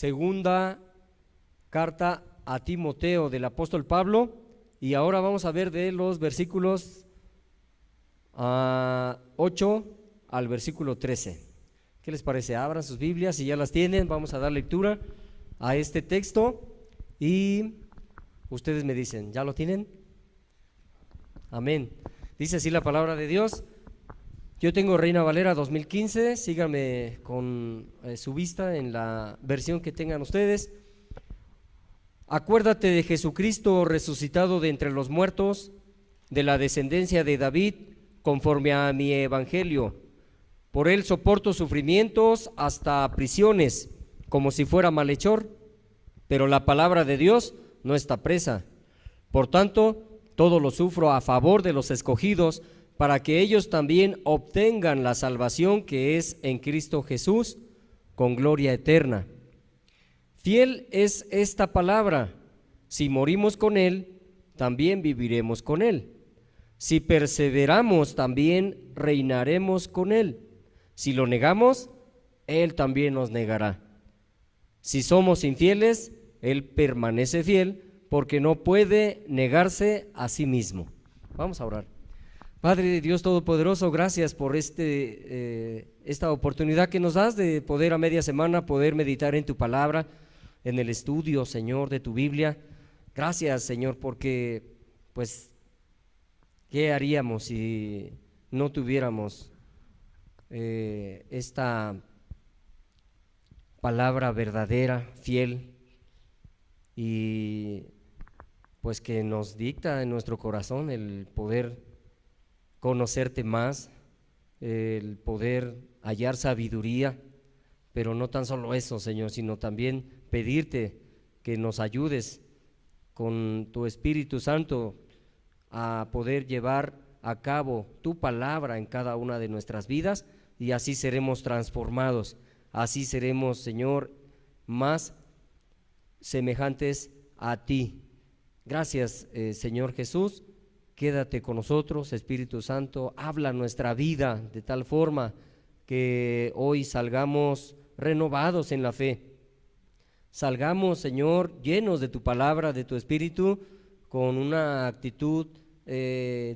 segunda carta a Timoteo del apóstol Pablo, y ahora vamos a ver de los versículos 8 al versículo 13. ¿Qué les parece? Abran sus Biblias, si ya las tienen, vamos a dar lectura a este texto y ustedes me dicen, ¿ya lo tienen? Amén. Dice así la palabra de Dios. Yo tengo Reina Valera 2015, síganme con su vista en la versión que tengan ustedes. Acuérdate de Jesucristo resucitado de entre los muertos, de la descendencia de David, conforme a mi evangelio. Por él soporto sufrimientos hasta prisiones, como si fuera malhechor, pero la palabra de Dios no está presa. Por tanto, todo lo sufro a favor de los escogidos, para que ellos también obtengan la salvación que es en Cristo Jesús, con gloria eterna. Fiel es esta palabra: si morimos con Él, también viviremos con Él. Si perseveramos, también reinaremos con Él. Si lo negamos, Él también nos negará. Si somos infieles, Él permanece fiel, porque no puede negarse a sí mismo. Vamos a orar. Padre de Dios Todopoderoso, gracias por esta oportunidad que nos das de poder a media semana poder meditar en tu palabra, en el estudio, Señor, de tu Biblia. Gracias, Señor, porque pues ¿qué haríamos si no tuviéramos esta palabra verdadera, fiel, y pues que nos dicta en nuestro corazón el poder conocerte más, el poder hallar sabiduría? Pero no tan solo eso, Señor, sino también pedirte que nos ayudes con tu Espíritu Santo a poder llevar a cabo tu palabra en cada una de nuestras vidas, y así seremos transformados, así seremos, Señor, más semejantes a ti. Gracias, Señor Jesús. Quédate con nosotros, Espíritu Santo, habla nuestra vida de tal forma que hoy salgamos renovados en la fe. Salgamos, Señor, llenos de tu palabra, de tu Espíritu, con una actitud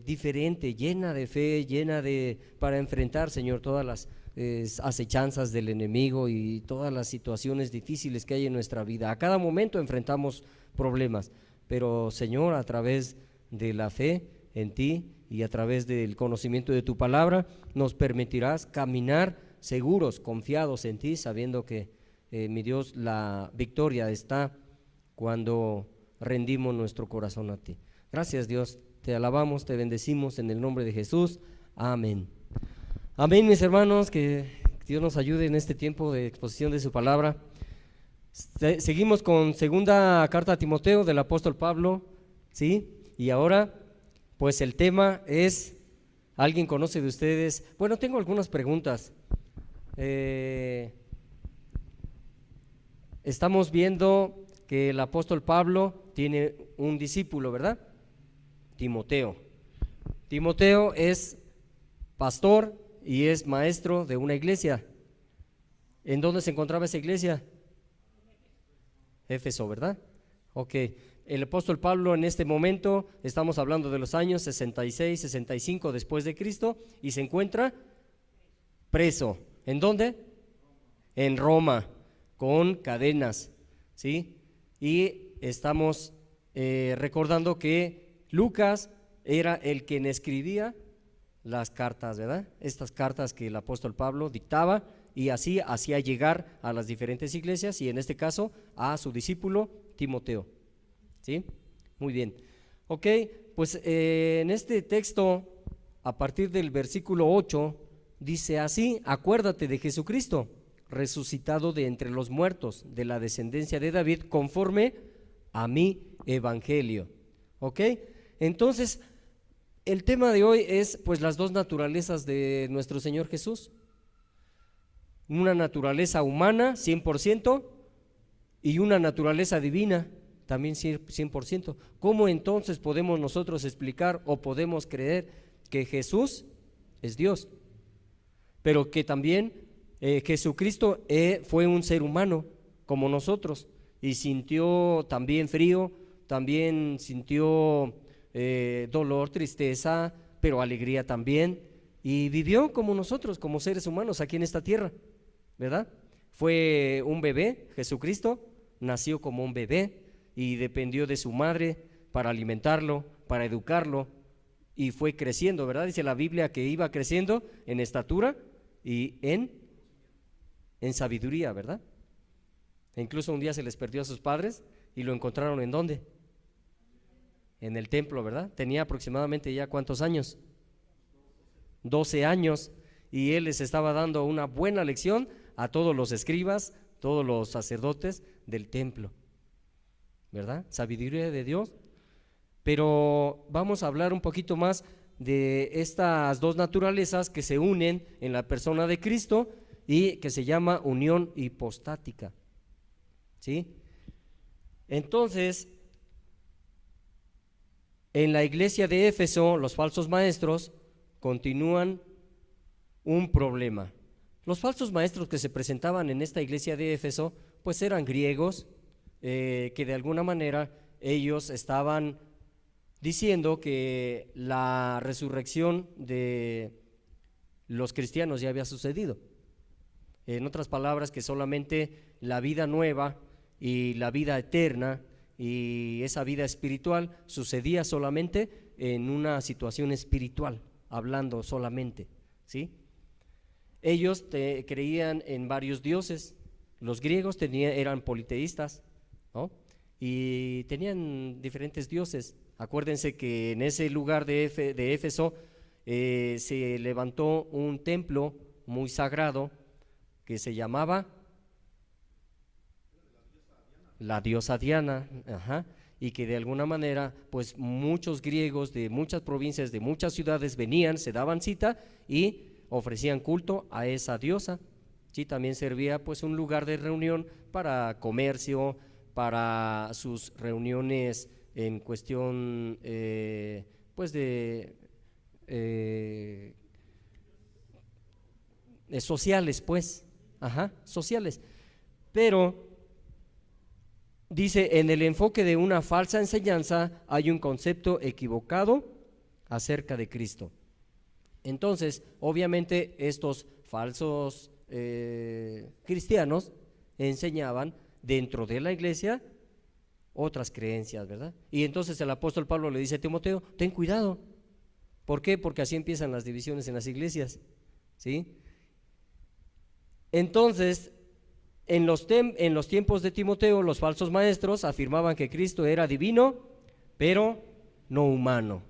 diferente, llena de fe, para enfrentar, Señor, todas las acechanzas del enemigo y todas las situaciones difíciles que hay en nuestra vida. A cada momento enfrentamos problemas, pero, Señor, a través de la fe en ti y a través del conocimiento de tu palabra, nos permitirás caminar seguros, confiados en ti, sabiendo que mi Dios, la victoria está cuando rendimos nuestro corazón a ti. Gracias, Dios, te alabamos, te bendecimos en el nombre de Jesús. Amén. Amén, mis hermanos, que Dios nos ayude en este tiempo de exposición de su palabra. Seguimos con segunda carta a Timoteo del apóstol Pablo, ¿sí? Y ahora, pues el tema es, ¿alguien conoce de ustedes? Bueno, tengo algunas preguntas. Estamos viendo que el apóstol Pablo tiene un discípulo, ¿verdad? Timoteo. Timoteo es pastor y es maestro de una iglesia. ¿En dónde se encontraba esa iglesia? Éfeso, ¿verdad? Ok. El apóstol Pablo en este momento, estamos hablando de los años 66, 65 después de Cristo, y se encuentra preso. ¿En dónde? En Roma, con cadenas, ¿sí? Y estamos recordando que Lucas era el quien escribía las cartas, ¿verdad? Estas cartas que el apóstol Pablo dictaba y así hacía llegar a las diferentes iglesias, y en este caso a su discípulo Timoteo, ¿sí? Muy bien. Ok, pues en este texto, a partir del versículo 8, dice así: acuérdate de Jesucristo, resucitado de entre los muertos, de la descendencia de David, conforme a mi evangelio. ¿Ok? Entonces, el tema de hoy es pues las dos naturalezas de nuestro Señor Jesús. Una naturaleza humana, 100%, y una naturaleza divina, también 100%. ¿Cómo entonces podemos nosotros explicar o podemos creer que Jesús es Dios, pero que también Jesucristo fue un ser humano, como nosotros, y sintió también frío, también sintió dolor, tristeza, pero alegría también, y vivió como nosotros, como seres humanos aquí en esta tierra, ¿verdad? Fue un bebé, Jesucristo nació como un bebé y dependió de su madre para alimentarlo, para educarlo, y fue creciendo, ¿verdad? Dice la Biblia que iba creciendo en estatura y en sabiduría, ¿verdad? E incluso un día se les perdió a sus padres y lo encontraron ¿en dónde? En el templo, ¿verdad? Tenía aproximadamente ya ¿cuántos años? 12 años, y él les estaba dando una buena lección a todos los escribas, todos los sacerdotes del templo, ¿verdad? Sabiduría de Dios. Pero vamos a hablar un poquito más de estas dos naturalezas que se unen en la persona de Cristo y que se llama unión hipostática, ¿sí? Entonces, en la iglesia de Éfeso, los falsos maestros continúan un problema. Los falsos maestros que se presentaban en esta iglesia de Éfeso, pues eran griegos, que de alguna manera ellos estaban diciendo que la resurrección de los cristianos ya había sucedido. En otras palabras, que solamente la vida nueva y la vida eterna y esa vida espiritual sucedía solamente en una situación espiritual, hablando solamente, ¿sí? Ellos creían en varios dioses. Los griegos eran politeístas, ¿no? Y tenían diferentes dioses. Acuérdense que en ese lugar de Éfeso se levantó un templo muy sagrado que se llamaba la diosa Diana, y que de alguna manera pues muchos griegos de muchas provincias, de muchas ciudades venían, se daban cita y ofrecían culto a esa diosa. Sí, también servía pues un lugar de reunión para comercio, para sus reuniones en cuestión pues de sociales, pues, sociales. Pero dice, en el enfoque de una falsa enseñanza hay un concepto equivocado acerca de Cristo. Entonces, obviamente estos falsos cristianos enseñaban dentro de la iglesia otras creencias, ¿verdad? Y entonces el apóstol Pablo le dice a Timoteo, ten cuidado. ¿Por qué? Porque así empiezan las divisiones en las iglesias, ¿sí? Entonces, en los tiempos de Timoteo, los falsos maestros afirmaban que Cristo era divino, pero no humano.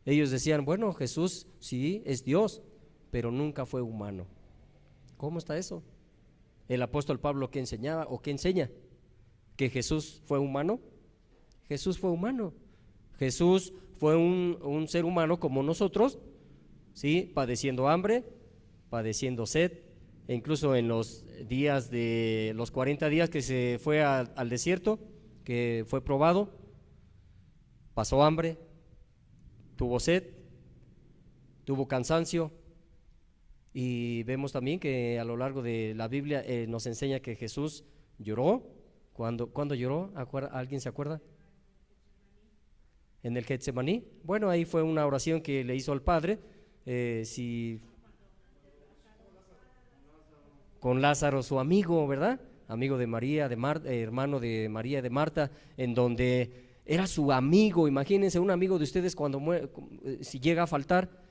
Ellos decían, bueno, Jesús sí es Dios, pero nunca fue humano. ¿Cómo está eso? El apóstol Pablo, ¿qué enseñaba o qué enseña? ¿Que Jesús fue humano? Jesús fue humano. Jesús fue un ser humano como nosotros, ¿sí? Padeciendo hambre, padeciendo sed, e incluso en los días de los 40 días que se fue al desierto, que fue probado, pasó hambre, tuvo sed, tuvo cansancio, y vemos también que a lo largo de la Biblia nos enseña que Jesús lloró. ¿Cuándo lloró? ¿Alguien se acuerda? En el Getsemaní. Bueno, ahí fue una oración que le hizo al Padre, con Lázaro, su amigo, ¿verdad? Amigo de María, de Marta, hermano de María, de Marta, en donde era su amigo. Imagínense un amigo de ustedes cuando si llega a faltar,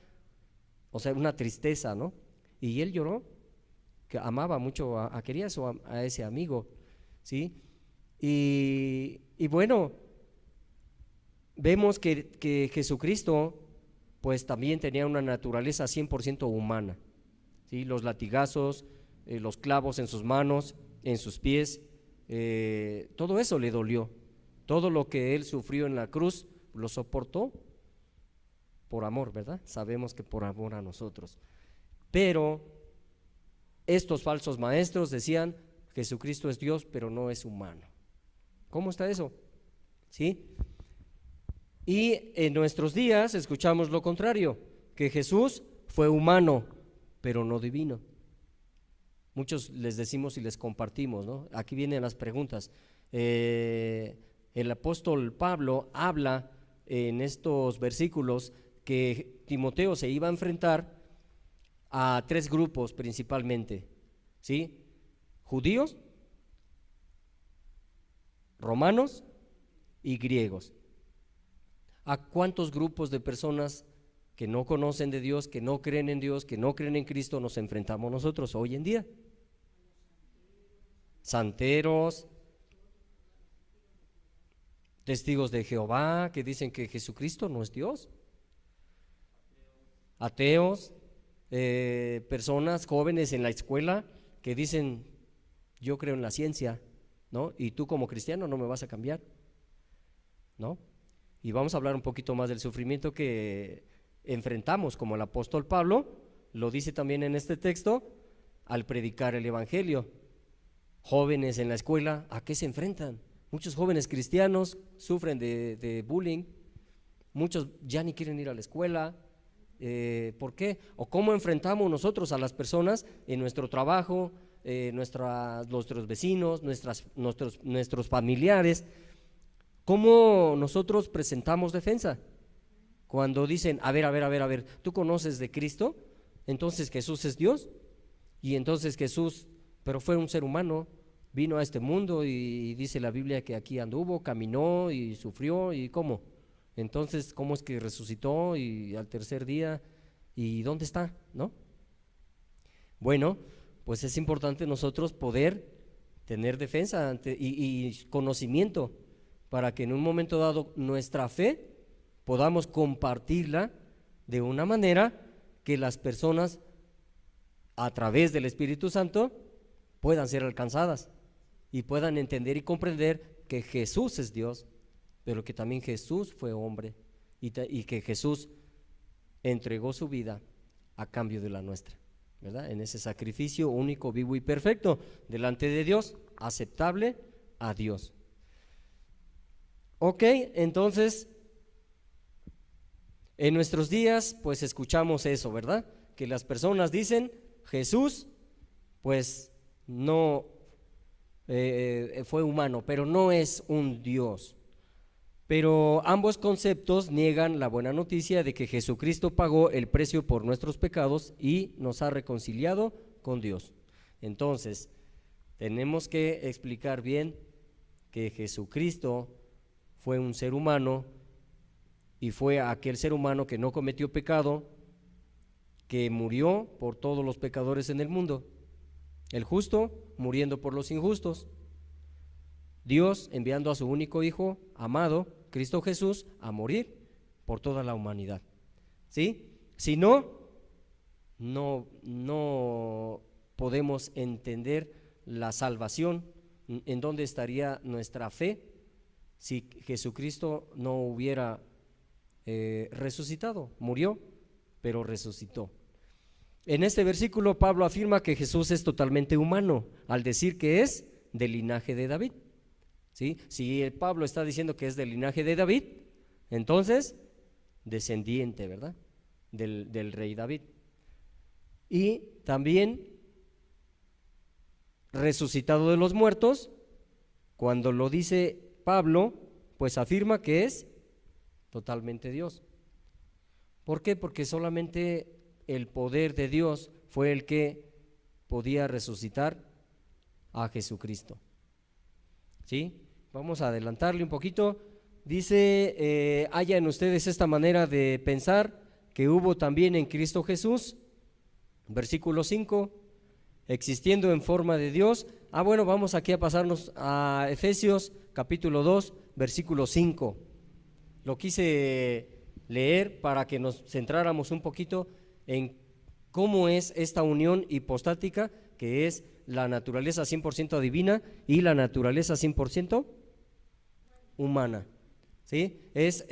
o sea, una tristeza, ¿no? Y él lloró, que amaba mucho, quería a ese amigo, ¿sí? Y bueno, vemos que Jesucristo pues también tenía una naturaleza 100% humana, ¿sí? Los latigazos, los clavos en sus manos, en sus pies, todo eso le dolió. Todo lo que él sufrió en la cruz lo soportó por amor, ¿verdad? Sabemos que por amor a nosotros. Pero estos falsos maestros decían, Jesucristo es Dios, pero no es humano. ¿Cómo está eso? ¿Sí? Y en nuestros días escuchamos lo contrario, que Jesús fue humano, pero no divino. muchos les decimos y les compartimos, ¿no? Aquí vienen las preguntas. El apóstol Pablo habla en estos versículos que Timoteo se iba a enfrentar a 3 grupos principalmente, ¿sí? Judíos, romanos y griegos. ¿A cuántos grupos de personas que no conocen de Dios, que no creen en Dios, que no creen en Cristo nos enfrentamos nosotros hoy en día? Santeros, testigos de Jehová que dicen que Jesucristo no es Dios, ateos, personas jóvenes en la escuela que dicen yo creo en la ciencia, ¿no? Y tú como cristiano no me vas a cambiar, ¿no? Y vamos a hablar un poquito más del sufrimiento que enfrentamos, como el apóstol Pablo lo dice también en este texto, al predicar el evangelio. Jóvenes en la escuela, ¿a qué se enfrentan? Muchos jóvenes cristianos sufren de bullying, muchos ya ni quieren ir a la escuela. ¿Por qué? ¿O cómo enfrentamos nosotros a las personas en nuestro trabajo, nuestros vecinos, nuestros familiares? ¿Cómo nosotros presentamos defensa? Cuando dicen, a ver, ¿tú conoces de Cristo? Entonces Jesús es Dios, y entonces Jesús, pero fue un ser humano, vino a este mundo y dice la Biblia que aquí anduvo, caminó y sufrió, ¿y cómo? Entonces, ¿cómo es que resucitó y al tercer día? ¿Y dónde está? ¿No? Bueno, pues es importante nosotros poder tener defensa y conocimiento para que en un momento dado nuestra fe podamos compartirla de una manera que las personas a través del Espíritu Santo puedan ser alcanzadas y puedan entender y comprender que Jesús es Dios, pero que también Jesús fue hombre y que Jesús entregó su vida a cambio de la nuestra, ¿verdad? En ese sacrificio único, vivo y perfecto delante de Dios, aceptable a Dios. Ok, entonces en nuestros días pues escuchamos eso, ¿verdad? Que las personas dicen Jesús pues no fue humano, pero no es un Dios. Pero ambos conceptos niegan la buena noticia de que Jesucristo pagó el precio por nuestros pecados y nos ha reconciliado con Dios. Entonces, tenemos que explicar bien que Jesucristo fue un ser humano y fue aquel ser humano que no cometió pecado, que murió por todos los pecadores en el mundo. El justo muriendo por los injustos. Dios enviando a su único Hijo amado, Cristo Jesús, a morir por toda la humanidad. ¿Sí? Si no podemos entender la salvación, en dónde estaría nuestra fe si Jesucristo no hubiera resucitado. Murió, pero resucitó. En este versículo Pablo afirma que Jesús es totalmente humano al decir que es del linaje de David. ¿Sí? Si Pablo está diciendo que es del linaje de David, entonces descendiente, ¿verdad? Del rey David. Y también resucitado de los muertos. Cuando lo dice Pablo, pues afirma que es totalmente Dios. ¿Por qué? Porque solamente el poder de Dios fue el que podía resucitar a Jesucristo. ¿Sí? Vamos a adelantarle un poquito. Dice, haya en ustedes esta manera de pensar que hubo también en Cristo Jesús. Versículo 5, existiendo en forma de Dios. Bueno, vamos aquí a pasarnos a Efesios capítulo 2, versículo 5. Lo quise leer para que nos centráramos un poquito en cómo es esta unión hipostática, que es la naturaleza 100% divina y la naturaleza 100% humana. ¿Sí? Es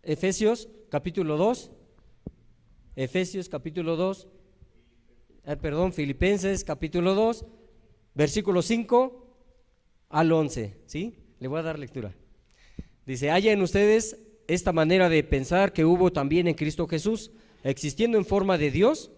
Efesios capítulo 2, Filipenses capítulo 2, versículo 5 al 11, ¿sí? Le voy a dar lectura. Dice, haya en ustedes esta manera de pensar que hubo también en Cristo Jesús, existiendo en forma de Dios,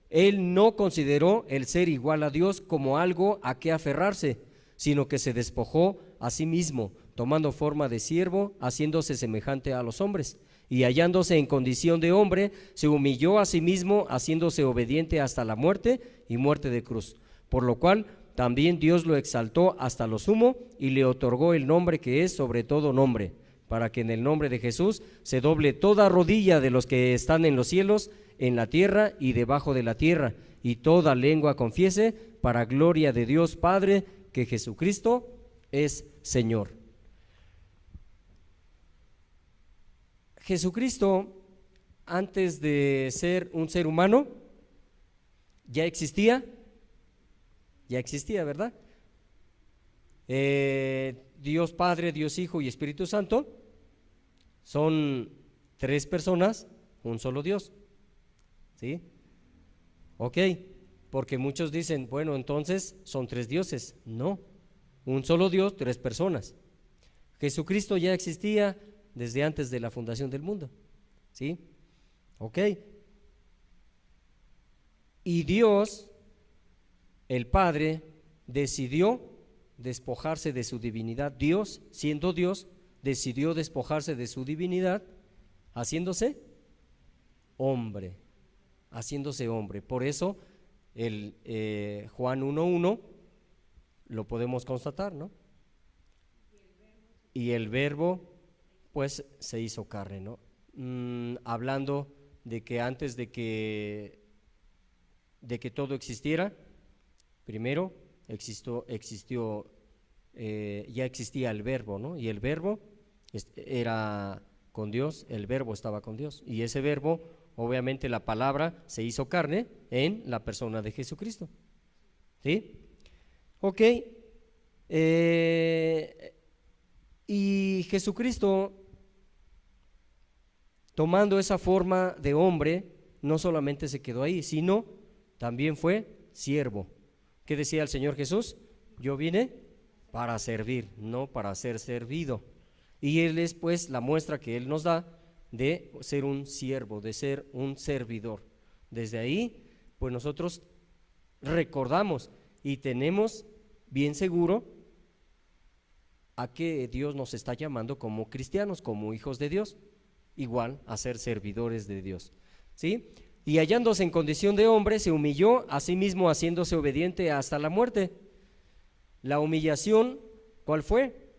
Él no consideró el ser igual a Dios como algo a que aferrarse, sino que se despojó a sí mismo, tomando forma de siervo, haciéndose semejante a los hombres. Y hallándose en condición de hombre, se humilló a sí mismo, haciéndose obediente hasta la muerte y muerte de cruz. Por lo cual también Dios lo exaltó hasta lo sumo y le otorgó el nombre que es sobre todo nombre, para que en el nombre de Jesús se doble toda rodilla de los que están en los cielos, en la tierra y debajo de la tierra, y toda lengua confiese, para gloria de Dios Padre, que Jesucristo es Señor. Jesucristo, antes de ser un ser humano, ya existía, ¿verdad? Dios Padre, Dios Hijo y Espíritu Santo son tres personas, un solo Dios, ¿sí? Ok, porque muchos dicen, bueno, entonces son tres dioses. No, un solo Dios, tres personas. Jesucristo ya existía desde antes de la fundación del mundo, ¿sí? Ok. Y Dios, el Padre, decidió despojarse de su divinidad. Dios, siendo Dios, decidió despojarse de su divinidad, haciéndose hombre, Por eso el Juan 1:1 lo podemos constatar, ¿no? Y el verbo pues se hizo carne, ¿no? Hablando de que antes de que todo existiera, primero ya existía el verbo, ¿no? Y el verbo era con Dios, el verbo estaba con Dios, y ese verbo, obviamente la palabra se hizo carne en la persona de Jesucristo, ¿sí? Ok, y Jesucristo, tomando esa forma de hombre, no solamente se quedó ahí, sino también fue siervo. ¿Qué decía el Señor Jesús? Yo vine para servir, no para ser servido. Y Él es pues la muestra que Él nos da de ser un siervo, de ser un servidor. Desde ahí, pues nosotros recordamos y tenemos bien seguro a que Dios nos está llamando como cristianos, como hijos de Dios, igual a ser servidores de Dios, ¿sí? Y hallándose en condición de hombre, se humilló a sí mismo, haciéndose obediente hasta la muerte. La humillación, ¿cuál fue?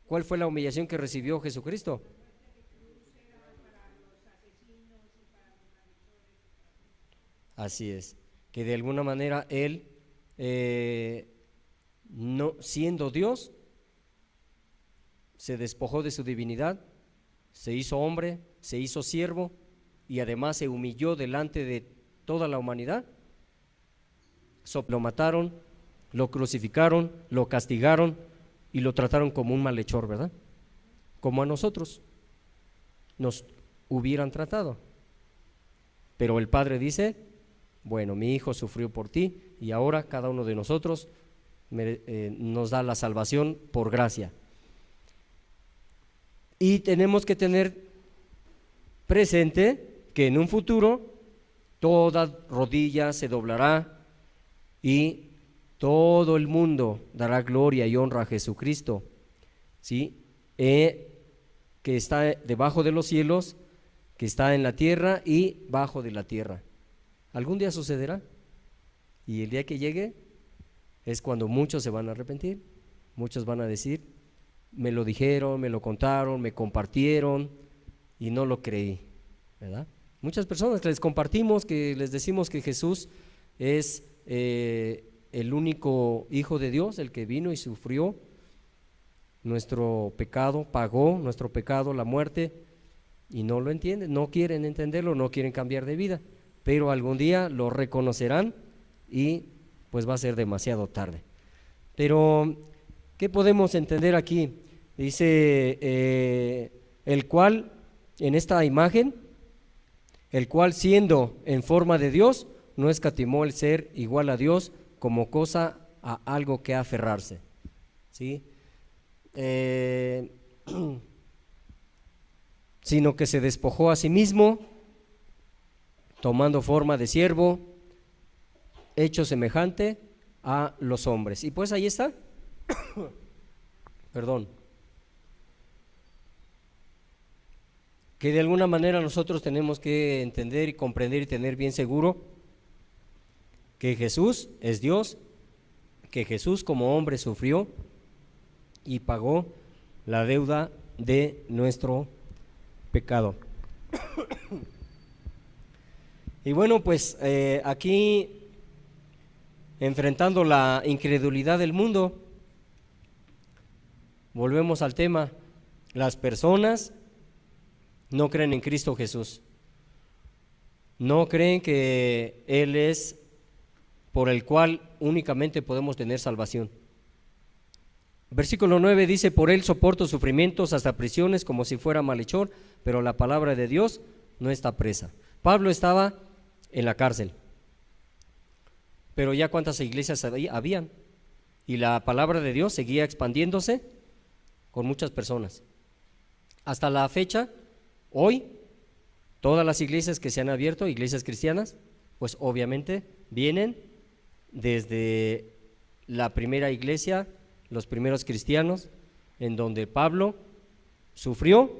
¿Cuál fue la humillación que recibió Jesucristo? Así es, que de alguna manera Él, no siendo Dios, se despojó de su divinidad, se hizo hombre, se hizo siervo y además se humilló delante de toda la humanidad. Lo mataron, lo crucificaron, lo castigaron y lo trataron como un malhechor, ¿verdad? Como a nosotros nos hubieran tratado. Pero el Padre dice, bueno, mi hijo sufrió por ti y ahora cada uno de nosotros nos da la salvación por gracia. Y tenemos que tener presente que en un futuro toda rodilla se doblará y todo el mundo dará gloria y honra a Jesucristo, ¿sí? Que está debajo de los cielos, que está en la tierra y bajo de la tierra. Algún día sucederá, y el día que llegue es cuando muchos se van a arrepentir, muchos van a decir, me lo dijeron, me lo contaron, me compartieron y no lo creí, ¿verdad? Muchas personas que les compartimos, que les decimos que Jesús es el único Hijo de Dios, el que vino y sufrió nuestro pecado, pagó nuestro pecado, la muerte, y no lo entienden, no quieren entenderlo, no quieren cambiar de vida, pero algún día lo reconocerán y pues va a ser demasiado tarde. Pero ¿qué podemos entender aquí? Dice, el cual, en esta imagen, el cual siendo en forma de Dios, no escatimó el ser igual a Dios como cosa a algo que aferrarse, ¿sí? Sino que se despojó a sí mismo, tomando forma de siervo, hecho semejante a los hombres. Y pues ahí está, perdón, que de alguna manera nosotros tenemos que entender y comprender y tener bien seguro que Jesús es Dios, que Jesús como hombre sufrió y pagó la deuda de nuestro pecado. Y bueno, pues aquí, enfrentando la incredulidad del mundo, volvemos al tema. Las personas no creen en Cristo Jesús, no creen que Él es por el cual únicamente podemos tener salvación. Versículo 9 dice: por Él soporto sufrimientos, hasta prisiones, como si fuera malhechor, pero la palabra de Dios no está presa. Pablo estaba en la cárcel, pero ya cuántas iglesias habían, y la palabra de Dios seguía expandiéndose con muchas personas. Hasta la fecha, hoy, todas las iglesias que se han abierto, iglesias cristianas, pues obviamente vienen desde la primera iglesia, los primeros cristianos, en donde Pablo sufrió.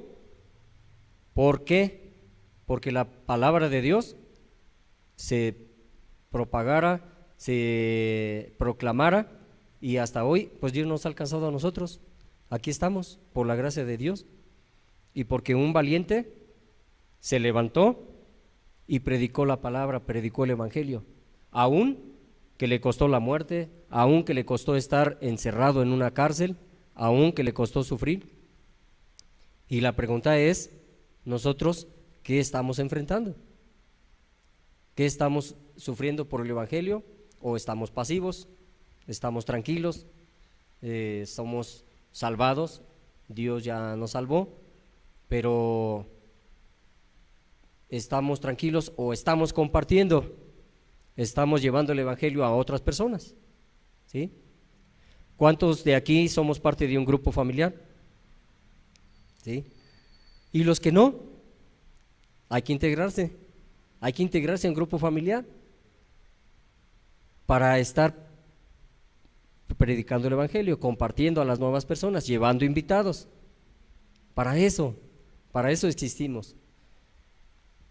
¿Por qué? Porque la palabra de Dios se propagara, se proclamara, y hasta hoy pues Dios nos ha alcanzado a nosotros. Aquí estamos por la gracia de Dios, y porque un valiente se levantó y predicó la palabra, predicó el evangelio, aún que le costó la muerte, aún que le costó estar encerrado en una cárcel, aún que le costó sufrir. Y la pregunta es, nosotros, ¿qué estamos enfrentando? ¿Qué estamos sufriendo por el evangelio? ¿O estamos pasivos? ¿Estamos tranquilos? ¿Somos salvados? Dios ya nos salvó, pero ¿estamos tranquilos o estamos compartiendo? Estamos llevando el evangelio a otras personas, ¿sí? ¿Cuántos de aquí somos parte de un grupo familiar? ¿Sí? Y los que no, hay que integrarse en un grupo familiar para estar predicando el evangelio, compartiendo a las nuevas personas, llevando invitados. Para eso existimos.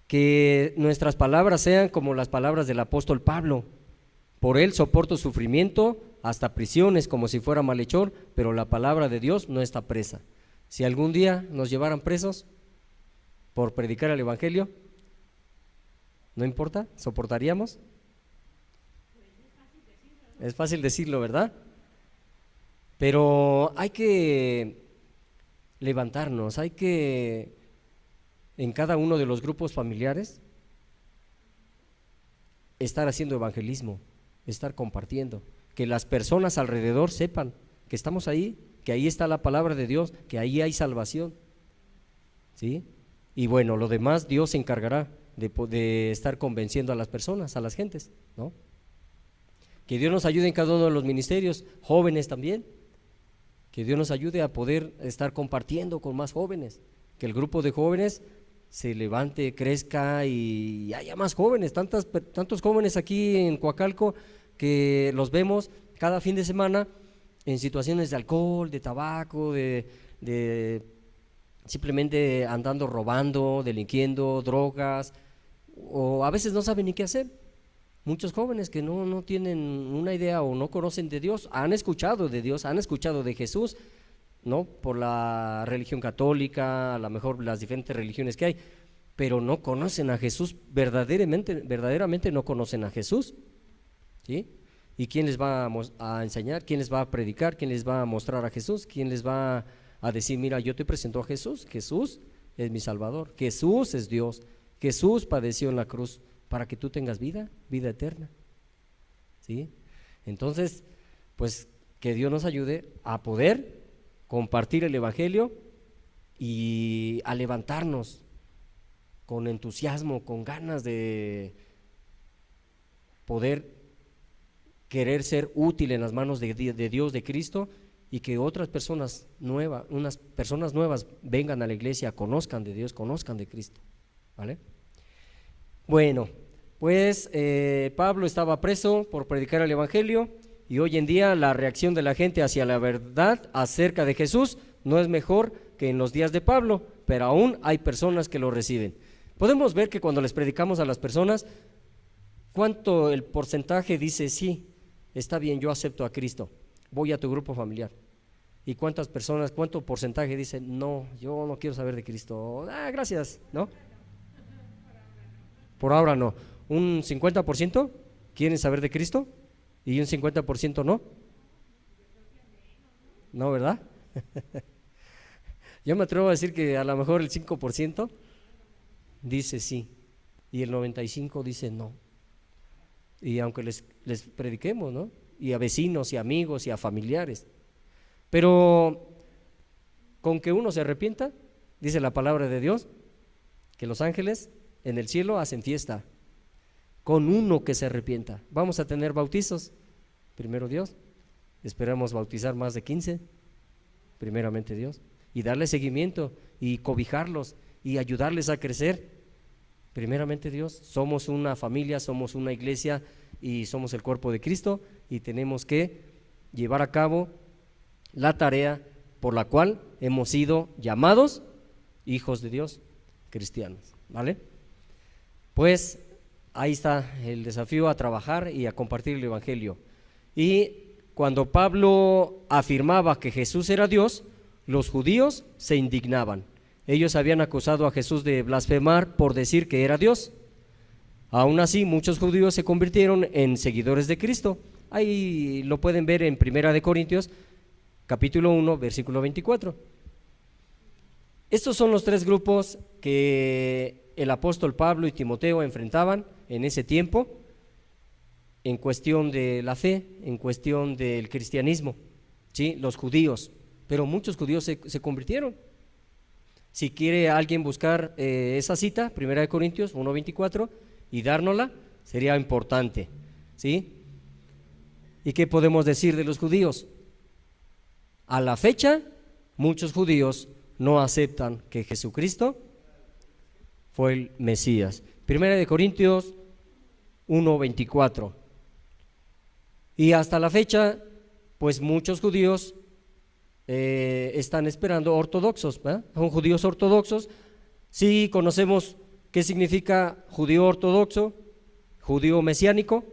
Que nuestras palabras sean como las palabras del apóstol Pablo: por Él soporto sufrimiento, hasta prisiones, como si fuera malhechor, pero la palabra de Dios no está presa. Si algún día nos llevaran presos por predicar el evangelio, no importa, ¿soportaríamos? Es fácil decirlo, ¿verdad? Pero hay que levantarnos, hay que, en cada uno de los grupos familiares, estar haciendo evangelismo, estar compartiendo, que las personas alrededor sepan que estamos ahí, que ahí está la palabra de Dios, que ahí hay salvación, ¿sí? Y bueno, lo demás Dios se encargará de estar convenciendo a las personas, a las gentes, ¿no? Que Dios nos ayude en cada uno de los ministerios, jóvenes también, que Dios nos ayude a poder estar compartiendo con más jóvenes, que el grupo de jóvenes se levante, crezca y haya más jóvenes, tantos jóvenes aquí en Coacalco que los vemos cada fin de semana en situaciones de alcohol, de tabaco, de simplemente andando robando, delinquiendo, drogas, o a veces no saben ni qué hacer. Muchos jóvenes que no tienen una idea o no conocen de Dios, han escuchado de Dios, han escuchado de Jesús, ¿no? Por la religión católica, a lo mejor las diferentes religiones que hay, pero no conocen a Jesús, verdaderamente no conocen a Jesús, ¿sí? ¿Y quién les va a enseñar? ¿Quién les va a predicar? ¿Quién les va a mostrar a Jesús? ¿Quién les va a decir, mira, yo te presento a Jesús, Jesús es mi Salvador, Jesús es Dios, Jesús padeció en la cruz para que tú tengas vida eterna, ¿sí? Entonces, pues que Dios nos ayude a poder compartir el evangelio y a levantarnos con entusiasmo, con ganas de poder querer ser útil en las manos de Dios, de Cristo, y que otras personas nuevas, unas personas nuevas vengan a la iglesia, conozcan de Dios, conozcan de Cristo, ¿vale? Bueno, Pues Pablo estaba preso por predicar el Evangelio, y hoy en día la reacción de la gente hacia la verdad acerca de Jesús no es mejor que en los días de Pablo, pero aún hay personas que lo reciben. Podemos ver que cuando les predicamos a las personas, cuánto el porcentaje dice: sí, está bien, yo acepto a Cristo, voy a tu grupo familiar. Y cuántas personas, cuánto porcentaje dicen: no, yo no quiero saber de Cristo, gracias, ¿no? Por ahora no. Un 50% quieren saber de Cristo y un 50% no. No, ¿verdad? Yo me atrevo a decir que a lo mejor el 5% dice sí y el 95% dice no. Y aunque les prediquemos, ¿no? Y a vecinos y amigos y a familiares. Pero con que uno se arrepienta, dice la palabra de Dios, que los ángeles en el cielo hacen fiesta. Con uno que se arrepienta. Vamos a tener bautizos, primero Dios. Esperamos bautizar más de 15, primeramente Dios. Y darle seguimiento y cobijarlos y ayudarles a crecer, primeramente Dios. Somos una familia, somos una iglesia y somos el cuerpo de Cristo, y tenemos que llevar a cabo la tarea por la cual hemos sido llamados hijos de Dios, cristianos, ¿vale? Pues ahí está el desafío, a trabajar y a compartir el Evangelio. Y cuando Pablo afirmaba que Jesús era Dios, los judíos se indignaban. Ellos habían acusado a Jesús de blasfemar por decir que era Dios. Aún así, muchos judíos se convirtieron en seguidores de Cristo. Ahí lo pueden ver en 1 Corintios, capítulo 1, versículo 24. Estos son los tres grupos que el apóstol Pablo y Timoteo enfrentaban en ese tiempo, en cuestión de la fe, en cuestión del cristianismo, ¿sí? Los judíos, pero muchos judíos se convirtieron. Si quiere alguien buscar esa cita, 1 Corintios 1:24, y dárnosla, sería importante, ¿sí? ¿Y qué podemos decir de los judíos? A la fecha, muchos judíos no aceptan que Jesucristo fue el Mesías. 1 Corintios 1:24. Y hasta la fecha, pues muchos judíos están esperando, ortodoxos, ¿verdad? Son judíos ortodoxos. Sí conocemos qué significa judío ortodoxo, judío mesiánico,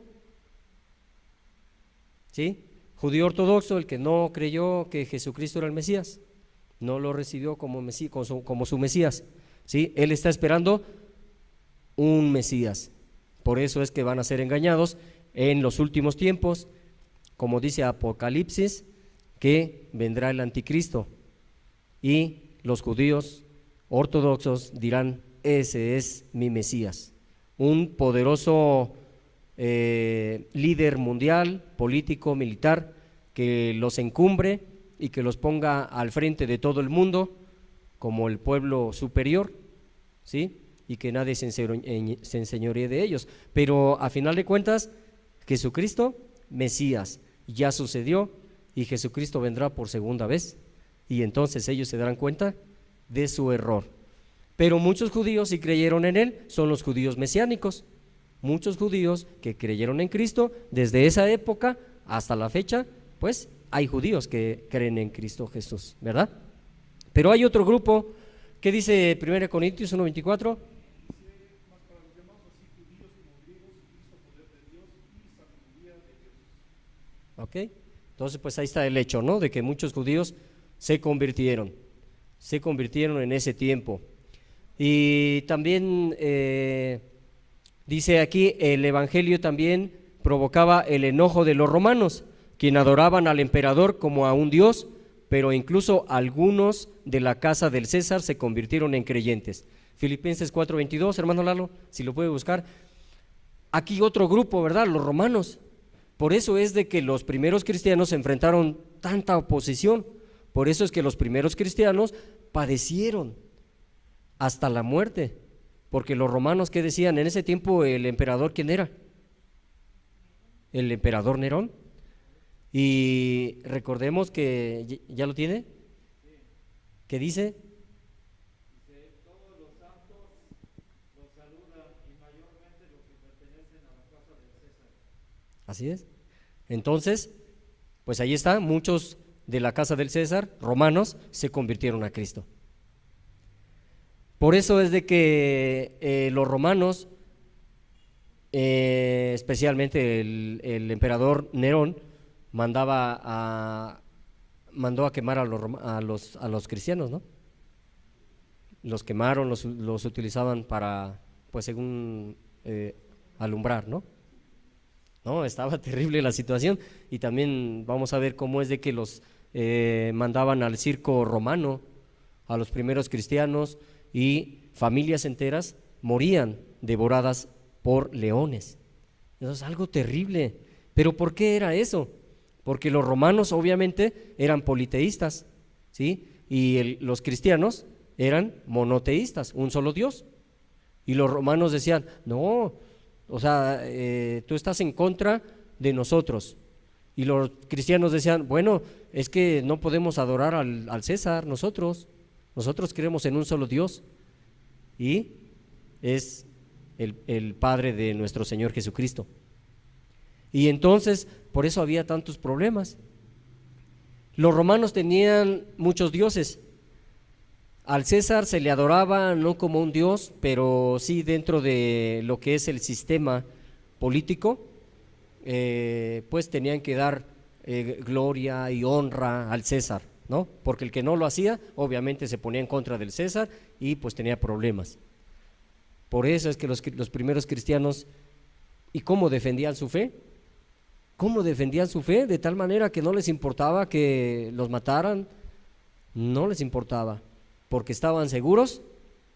¿sí? Judío ortodoxo, el que no creyó que Jesucristo era el Mesías, no lo recibió como su Mesías, ¿sí? Él está esperando un Mesías. Por eso es que van a ser engañados en los últimos tiempos, como dice Apocalipsis, que vendrá el anticristo, y los judíos ortodoxos dirán: ese es mi Mesías, un poderoso líder mundial, político, militar, que los encumbre y que los ponga al frente de todo el mundo como el pueblo superior, ¿sí? Y que nadie se enseñoree de ellos. Pero a final de cuentas, Jesucristo, Mesías, ya sucedió, y Jesucristo vendrá por segunda vez, y entonces ellos se darán cuenta de su error. Pero muchos judíos, si creyeron en él, son los judíos mesiánicos. Muchos judíos que creyeron en Cristo desde esa época hasta la fecha, pues hay judíos que creen en Cristo Jesús, ¿verdad? Pero hay otro grupo que dice 1 Corintios 1:24. Ok, entonces pues ahí está el hecho, ¿no? De que muchos judíos se convirtieron en ese tiempo. Y también dice aquí, el evangelio también provocaba el enojo de los romanos, quien adoraban al emperador como a un dios, pero incluso algunos de la casa del César se convirtieron en creyentes. Filipenses 4:22, hermano Lalo, si lo puede buscar. Aquí otro grupo, ¿verdad? Los romanos. Por eso es de que los primeros cristianos enfrentaron tanta oposición. Por eso es que los primeros cristianos padecieron hasta la muerte. Porque los romanos, ¿qué decían? En ese tiempo, el emperador, ¿quién era? El emperador Nerón. Y recordemos que, ¿ya lo tiene? ¿Qué dice? Todos los santos los saludan, y mayormente los que pertenecen Así es. Entonces, pues ahí está, muchos de la casa del César, romanos, se convirtieron a Cristo. Por eso es de que los romanos, especialmente el emperador Nerón, mandó a quemar a los cristianos, ¿no? Los quemaron, los utilizaban para, pues según alumbrar, ¿no? No, estaba terrible la situación. Y también vamos a ver cómo es de que los mandaban al circo romano, a los primeros cristianos, y familias enteras morían devoradas por leones. Eso es algo terrible. ¿Pero por qué era eso? Porque los romanos obviamente eran politeístas, ¿sí? Y los cristianos eran monoteístas, un solo Dios. Y los romanos decían, no, o sea, tú estás en contra de nosotros. Y los cristianos decían, bueno, es que no podemos adorar al César, nosotros creemos en un solo Dios, y es el Padre de nuestro Señor Jesucristo. Y entonces, por eso había tantos problemas. Los romanos tenían muchos dioses. Al César se le adoraba no como un dios, pero sí dentro de lo que es el sistema político, pues tenían que dar gloria y honra al César, ¿no? Porque el que no lo hacía, obviamente se ponía en contra del César y pues tenía problemas. Por eso es que los primeros cristianos, ¿y cómo defendían su fe? ¿Cómo defendían su fe? De tal manera que no les importaba que los mataran, no les importaba, porque estaban seguros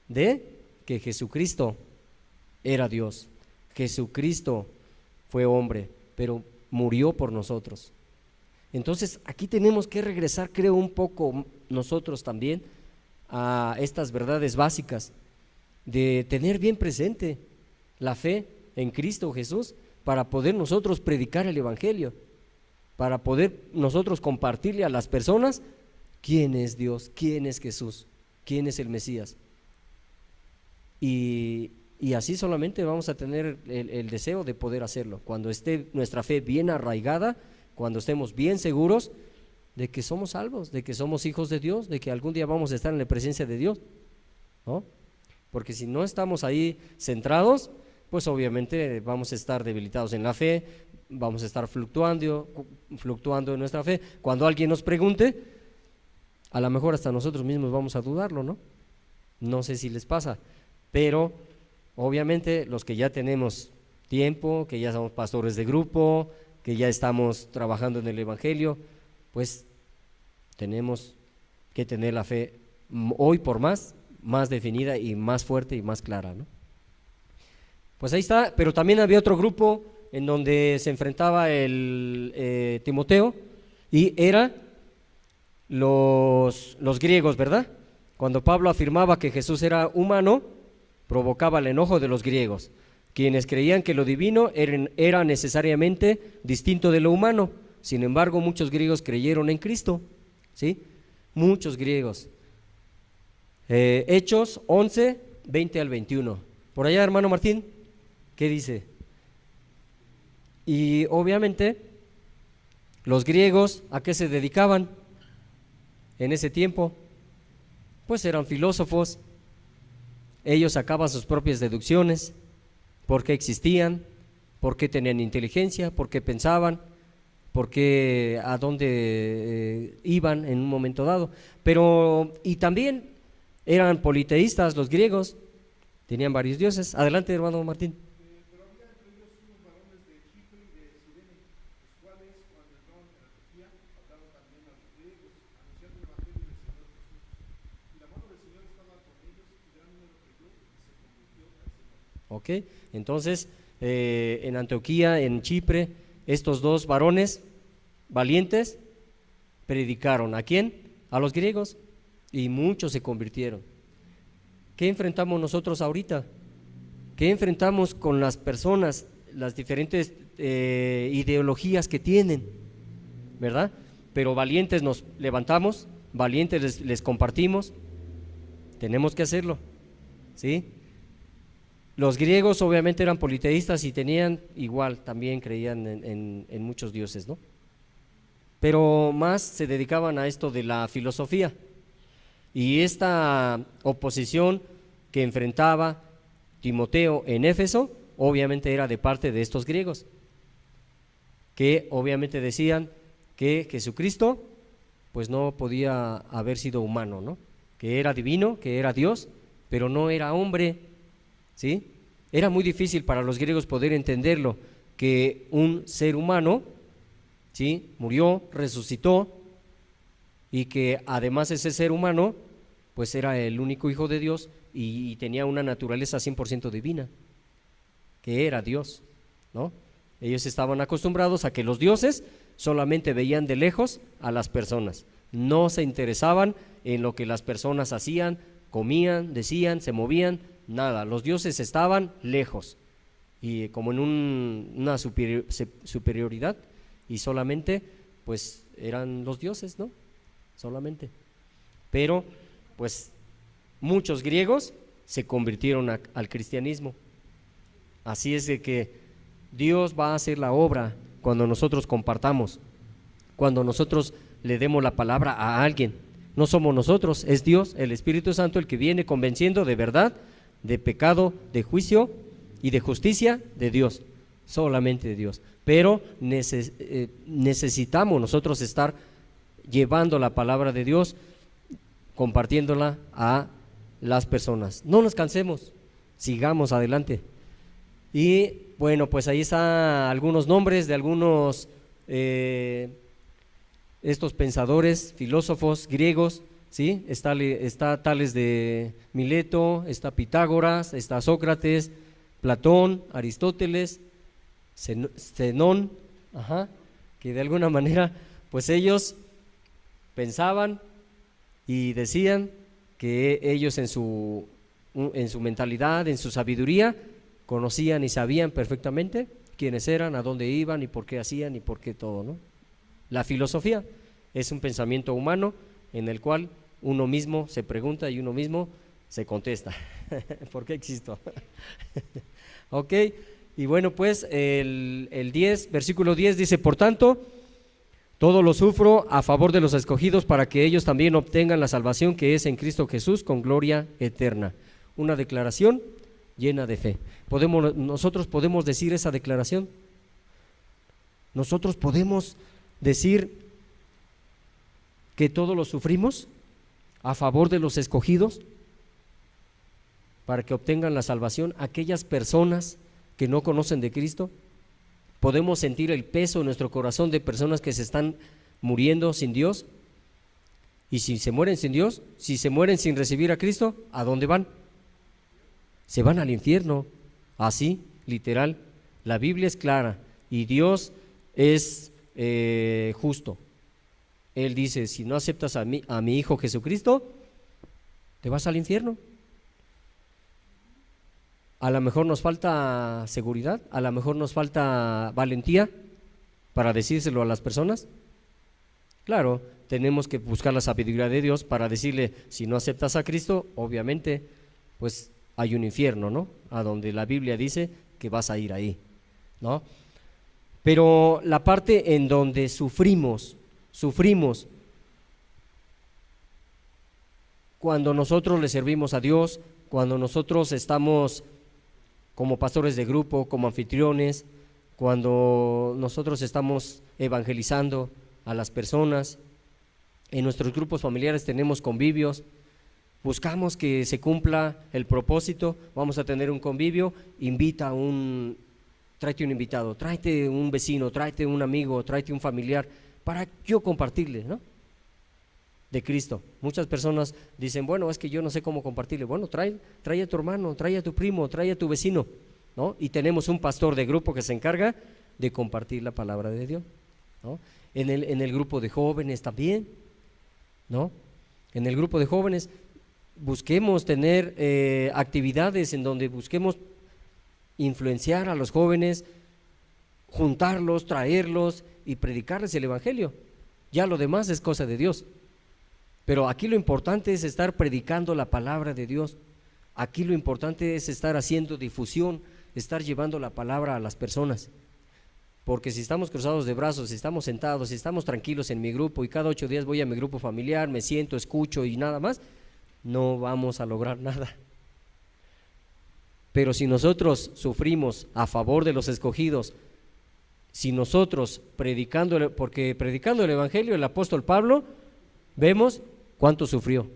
de que Jesucristo era Dios, Jesucristo fue hombre, pero murió por nosotros. Entonces aquí tenemos que regresar, creo, un poco nosotros también a estas verdades básicas de tener bien presente la fe en Cristo Jesús para poder nosotros predicar el Evangelio, para poder nosotros compartirle a las personas quién es Dios, quién es Jesús, quién es el Mesías. Y así solamente vamos a tener el deseo de poder hacerlo, cuando esté nuestra fe bien arraigada, cuando estemos bien seguros de que somos salvos, de que somos hijos de Dios, de que algún día vamos a estar en la presencia de Dios, ¿no? Porque si no estamos ahí centrados, pues obviamente vamos a estar debilitados en la fe, vamos a estar fluctuando en nuestra fe. Cuando alguien nos pregunte, a lo mejor hasta nosotros mismos vamos a dudarlo, ¿no? No sé si les pasa, pero obviamente los que ya tenemos tiempo, que ya somos pastores de grupo, que ya estamos trabajando en el Evangelio, pues tenemos que tener la fe hoy por más definida y más fuerte y más clara, ¿no? Pues ahí está, pero también había otro grupo en donde se enfrentaba el Timoteo, y era los griegos, ¿verdad? Cuando Pablo afirmaba que Jesús era humano, provocaba el enojo de los griegos, quienes creían que lo divino era necesariamente distinto de lo humano. Sin embargo, muchos griegos creyeron en Cristo, ¿sí? Muchos griegos. Hechos 11, 20 al 21. Por allá, hermano Martín, ¿qué dice? Y obviamente, los griegos, ¿a qué se dedicaban en ese tiempo? Pues eran filósofos. Ellos sacaban sus propias deducciones, por qué existían, por qué tenían inteligencia, por qué pensaban, por qué, a dónde iban en un momento dado. Pero, y también eran politeístas los griegos, tenían varios dioses. Adelante, hermano Martín. Pero había entre ellos unos varones de Chipre y de Cirene, los cuales, cuando entraron en Antioquía, hablaron también a los griegos, anunciando el evangelio del Señor Jesús. Y la mano del Señor estaba con ellos, y gran número creyó y se convirtió al Señor. Ok, entonces en Antioquía, en Chipre, estos dos varones valientes predicaron. ¿A quién? A los griegos, y muchos se convirtieron. ¿Qué enfrentamos nosotros ahorita? ¿Qué enfrentamos con las personas, las diferentes ideologías que tienen, ¿verdad? Pero valientes nos levantamos, valientes les compartimos. Tenemos que hacerlo, ¿sí? Los griegos obviamente eran politeístas y tenían igual, también creían en muchos dioses, ¿no? Pero más se dedicaban a esto de la filosofía. Y esta oposición que enfrentaba Timoteo en Éfeso, obviamente era de parte de estos griegos, que obviamente decían que Jesucristo pues no podía haber sido humano, ¿no? Que era divino, que era Dios, pero no era hombre, ¿sí? Era muy difícil para los griegos poder entenderlo, que un ser humano, ¿sí?, murió, resucitó, y que además ese ser humano pues era el único hijo de Dios y tenía una naturaleza 100% divina, que era Dios, ¿no? Ellos estaban acostumbrados a que los dioses solamente veían de lejos a las personas, no se interesaban en lo que las personas hacían, comían, decían, se movían, nada, los dioses estaban lejos y como en una superioridad, y solamente pues eran los dioses, ¿no? Solamente. Pero pues muchos griegos se convirtieron al cristianismo. Así es de que Dios va a hacer la obra cuando nosotros compartamos, cuando nosotros le demos la palabra a alguien. No somos nosotros, es Dios, el Espíritu Santo, el que viene convenciendo de verdad, de pecado, de juicio y de justicia de Dios, solamente de Dios. Pero necesitamos nosotros estar llevando la palabra de Dios, compartiéndola a las personas. No nos cansemos, sigamos adelante. Y bueno, pues ahí están algunos nombres de algunos estos pensadores, filósofos griegos, ¿sí? Está Tales de Mileto, está Pitágoras, está Sócrates, Platón, Aristóteles, Zenón, que de alguna manera pues ellos pensaban y decían que ellos en su mentalidad, en su sabiduría, conocían y sabían perfectamente quiénes eran, a dónde iban y por qué hacían y por qué todo, ¿no? La filosofía es un pensamiento humano en el cual uno mismo se pregunta y uno mismo se contesta, ¿por qué existo? Ok, y bueno, pues el 10, versículo 10 dice: por tanto, todo lo sufro a favor de los escogidos, para que ellos también obtengan la salvación que es en Cristo Jesús, con gloria eterna. Una declaración llena de fe. Nosotros podemos decir esa declaración. Nosotros podemos decir que todo lo sufrimos a favor de los escogidos, para que obtengan la salvación aquellas personas que no conocen de Cristo. Podemos sentir el peso en nuestro corazón de personas que se están muriendo sin Dios. Y si se mueren sin Dios, si se mueren sin recibir a Cristo, ¿a dónde van? Se van al infierno. Así, literal. La Biblia es clara y Dios es justo. Él dice: si no aceptas a mi Hijo Jesucristo, te vas al infierno. A lo mejor nos falta seguridad, a lo mejor nos falta valentía para decírselo a las personas. Claro, tenemos que buscar la sabiduría de Dios para decirle: si no aceptas a Cristo, obviamente, pues hay un infierno, ¿no? A donde la Biblia dice que vas a ir ahí, ¿no? Pero la parte en donde sufrimos cuando nosotros le servimos a Dios, cuando nosotros estamos como pastores de grupo, como anfitriones, cuando nosotros estamos evangelizando a las personas, en nuestros grupos familiares tenemos convivios, buscamos que se cumpla el propósito. Vamos a tener un convivio, tráete un invitado, tráete un vecino, tráete un amigo, tráete un familiar, para yo compartirle, ¿no?, de Cristo. Muchas personas dicen: bueno, es que yo no sé cómo compartirle. Bueno, trae a tu hermano, trae a tu primo, trae a tu vecino, ¿no? Y tenemos un pastor de grupo que se encarga de compartir la palabra de Dios, ¿no? En el grupo de jóvenes también, ¿no? En el grupo de jóvenes busquemos tener actividades en donde busquemos influenciar a los jóvenes, juntarlos, traerlos y predicarles el evangelio. Ya lo demás es cosa de Dios. Pero aquí lo importante es estar predicando la palabra de Dios, Aquí lo importante es estar haciendo difusión, estar llevando la palabra a las personas. Porque si estamos cruzados de brazos, si estamos sentados, si estamos tranquilos en mi grupo y cada 8 días voy a mi grupo familiar, me siento, escucho y nada más, no vamos a lograr nada. Pero si nosotros sufrimos a favor de los escogidos, si nosotros porque predicando el evangelio, el apóstol Pablo, vemos cuánto sufrió.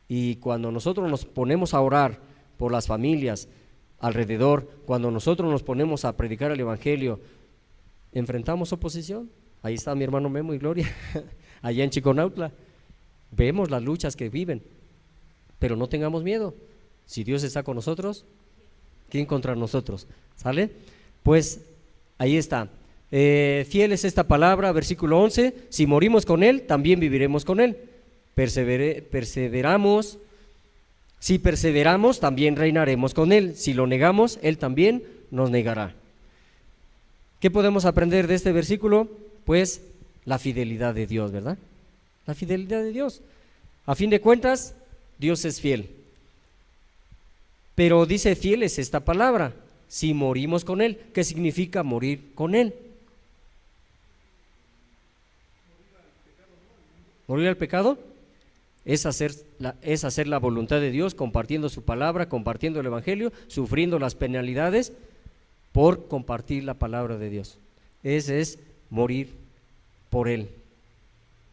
Y cuando nosotros nos ponemos a orar por las familias alrededor, cuando nosotros nos ponemos a predicar el evangelio, enfrentamos oposición. Ahí está mi hermano Memo y Gloria, allá en Chiconautla. Vemos las luchas que viven, pero no tengamos miedo. Si Dios está con nosotros, ¿quién contra nosotros? ¿Sale? Pues ahí está. Fiel es esta palabra, versículo 11, si morimos con Él, también viviremos con Él. Si perseveramos, también reinaremos con Él. Si lo negamos, Él también nos negará. ¿Qué podemos aprender de este versículo? Pues la fidelidad de Dios, ¿verdad? La fidelidad de Dios. A fin de cuentas, Dios es fiel. Pero dice fiel es esta palabra, si morimos con Él. ¿Qué significa morir con Él? ¿Morir al pecado? Es hacer la voluntad de Dios, compartiendo su palabra, compartiendo el evangelio, sufriendo las penalidades por compartir la palabra de Dios. Ese es morir por Él.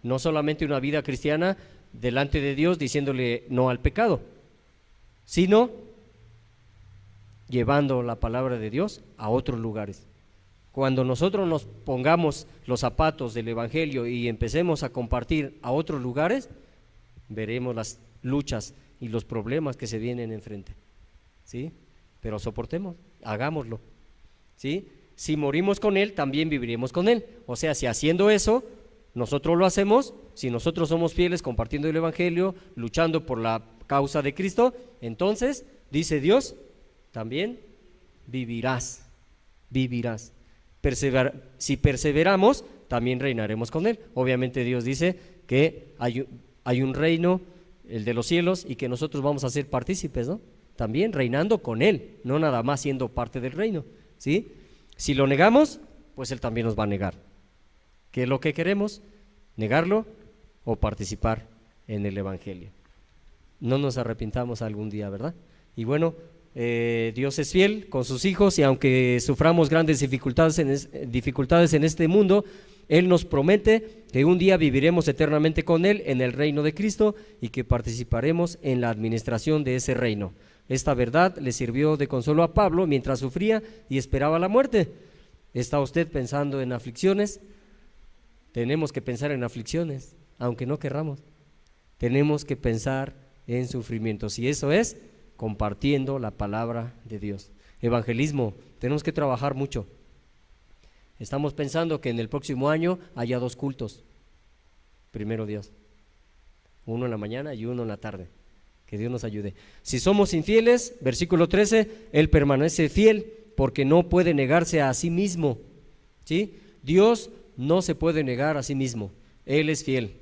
No solamente una vida cristiana delante de Dios diciéndole no al pecado, sino llevando la palabra de Dios a otros lugares. Cuando nosotros nos pongamos los zapatos del evangelio y empecemos a compartir a otros lugares, veremos las luchas y los problemas que se vienen enfrente, ¿sí? Pero soportemos, hagámoslo, ¿sí? Si morimos con Él, también viviremos con Él. O sea, si haciendo eso, nosotros lo hacemos, si nosotros somos fieles compartiendo el evangelio, luchando por la causa de Cristo, entonces, dice Dios, también vivirás. Si perseveramos, también reinaremos con Él. Obviamente Dios dice que hay un reino, el de los cielos, y que nosotros vamos a ser partícipes, ¿no? También reinando con Él, no nada más siendo parte del reino, ¿sí? Si lo negamos, pues Él también nos va a negar. ¿Qué es lo que queremos? ¿Negarlo o participar en el evangelio? No nos arrepintamos algún día, ¿verdad? Y bueno, Dios es fiel con sus hijos, y aunque suframos grandes dificultades en este mundo, Él nos promete que un día viviremos eternamente con Él en el reino de Cristo y que participaremos en la administración de ese reino. Esta verdad le sirvió de consuelo a Pablo mientras sufría y esperaba la muerte. ¿Está usted pensando en aflicciones? Tenemos que pensar en aflicciones, aunque no querramos. Tenemos que pensar en sufrimientos, y eso es compartiendo la palabra de Dios. Evangelismo, tenemos que trabajar mucho. Estamos pensando que en el próximo año haya 2 cultos, primero Dios, uno en la mañana y uno en la tarde. Que Dios nos ayude. Si somos infieles, versículo 13, Él permanece fiel porque no puede negarse a sí mismo, ¿sí? Dios no se puede negar a sí mismo, Él es fiel.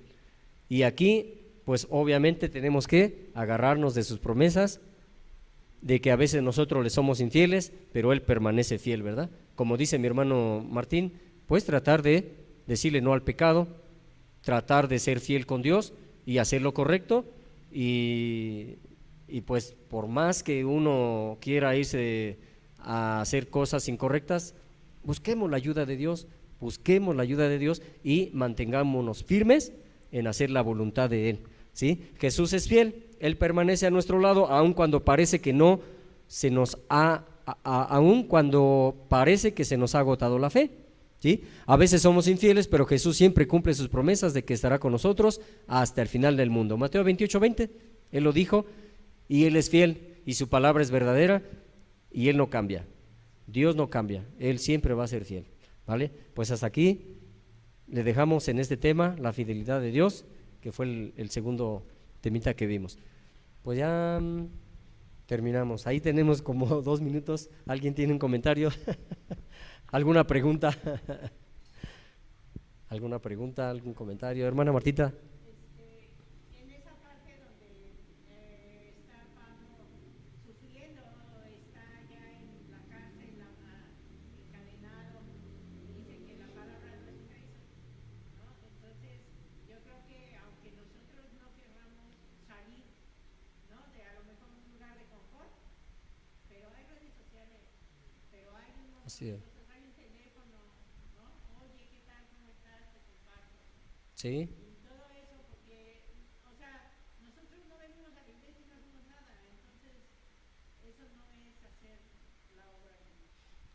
Y aquí, pues obviamente tenemos que agarrarnos de sus promesas, de que a veces nosotros le somos infieles, pero Él permanece fiel, ¿verdad? Como dice mi hermano Martín, pues tratar de decirle no al pecado, tratar de ser fiel con Dios y hacer lo correcto, y pues por más que uno quiera irse a hacer cosas incorrectas, busquemos la ayuda de Dios, y mantengámonos firmes en hacer la voluntad de Él, ¿sí? Jesús es fiel, Él permanece a nuestro lado, aun cuando parece que no se nos ha, aun cuando parece que se nos ha agotado la fe, ¿sí? A veces somos infieles, pero Jesús siempre cumple sus promesas de que estará con nosotros hasta el final del mundo. Mateo 28:20, Él lo dijo, y Él es fiel, y su palabra es verdadera, y Él no cambia. Dios no cambia, Él siempre va a ser fiel, ¿vale? Pues hasta aquí le dejamos en este tema, la fidelidad de Dios, que fue el segundo temita que vimos. Pues ya terminamos. Ahí tenemos como 2 minutos. ¿Alguien tiene un comentario? ¿Alguna pregunta? ¿Alguna pregunta? ¿Algún comentario? Hermana Martita. En esa parte donde está Pablo Así es. Sí,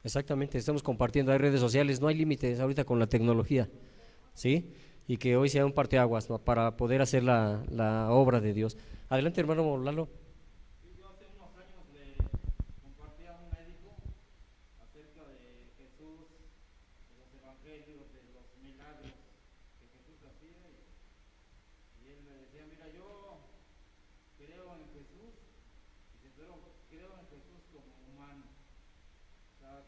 exactamente, estamos compartiendo, hay redes sociales, no hay límites ahorita con la tecnología, ¿sí? Y que hoy sea un parteaguas, ¿no? Para poder hacer la obra de Dios. Adelante, hermano Lalo. Sí, yo hace unos años le compartí a un médico acerca de Jesús, de los evangelios, de los milagros que Jesús hacía y él me decía, mira, yo creo en Jesús, dice, pero creo en Jesús como humano, o sea,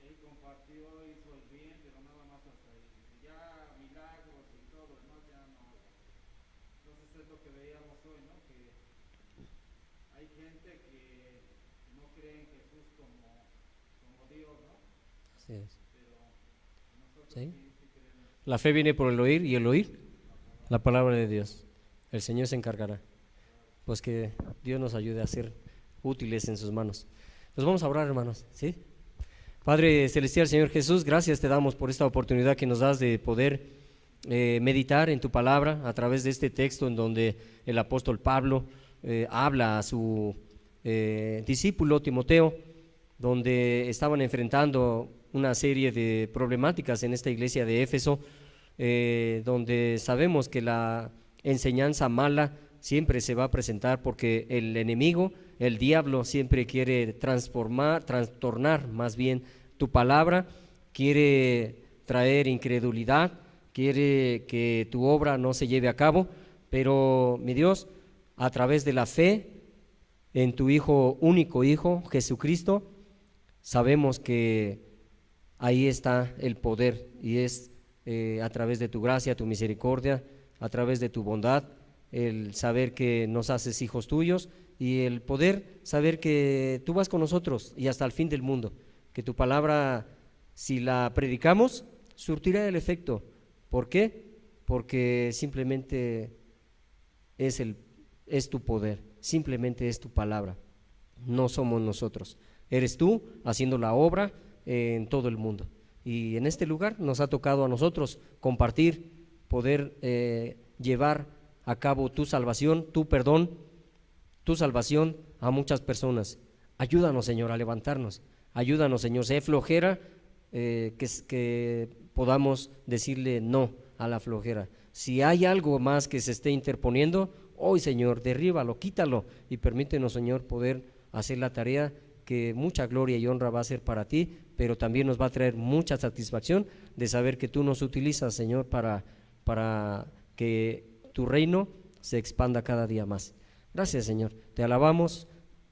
él compartió, hizo el bien, pero nada más hasta ahí, dice, ya milagros y todo lo demás ya no. Entonces es lo que veíamos hoy, ¿no? Que hay gente que no cree en Jesús como Dios, ¿no? Así es. Pero nosotros ¿Sí? sí creemos. La fe viene por el oír y el oír la palabra de Dios. El Señor se encargará. Pues que Dios nos ayude a ser útiles en sus manos. Nos vamos a orar, hermanos, ¿sí? Padre celestial, Señor Jesús, gracias te damos por esta oportunidad que nos das de poder meditar en tu palabra a través de este texto en donde el apóstol Pablo habla a su discípulo Timoteo, donde estaban enfrentando una serie de problemáticas en esta iglesia de Éfeso, donde sabemos que la enseñanza mala siempre se va a presentar porque el enemigo, el diablo, siempre quiere trastornar más bien tu palabra, quiere traer incredulidad, quiere que tu obra no se lleve a cabo, pero mi Dios, a través de la fe en tu Hijo, único Hijo, Jesucristo, sabemos que ahí está el poder y es a través de tu gracia, tu misericordia, a través de tu bondad, el saber que nos haces hijos tuyos y el poder saber que tú vas con nosotros y hasta el fin del mundo, que tu palabra, si la predicamos, surtirá el efecto. ¿Por qué? Porque simplemente es tu poder, simplemente es tu palabra, no somos nosotros, eres tú haciendo la obra en todo el mundo. Y en este lugar nos ha tocado a nosotros compartir, poder llevar a cabo tu salvación, tu perdón, tu salvación a muchas personas. Ayúdanos, Señor, a levantarnos. Ayúdanos, Señor, sé flojera, que podamos decirle no a la flojera. Si hay algo más que se esté interponiendo, hoy, Señor, derríbalo, quítalo y permítenos, Señor, poder hacer la tarea que mucha gloria y honra va a ser para ti, pero también nos va a traer mucha satisfacción de saber que tú nos utilizas, Señor, para que tu reino se expanda cada día más. Gracias, Señor, te alabamos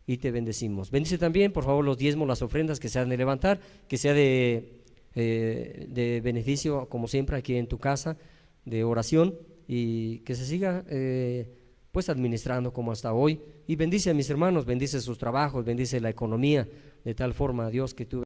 y te bendecimos. Bendice también, por favor, los diezmos, las ofrendas que se han de levantar, que sea de beneficio, como siempre, aquí en tu casa, de oración, y que se siga pues administrando como hasta hoy. Y bendice a mis hermanos, bendice sus trabajos, bendice la economía, de tal forma, Dios, que tú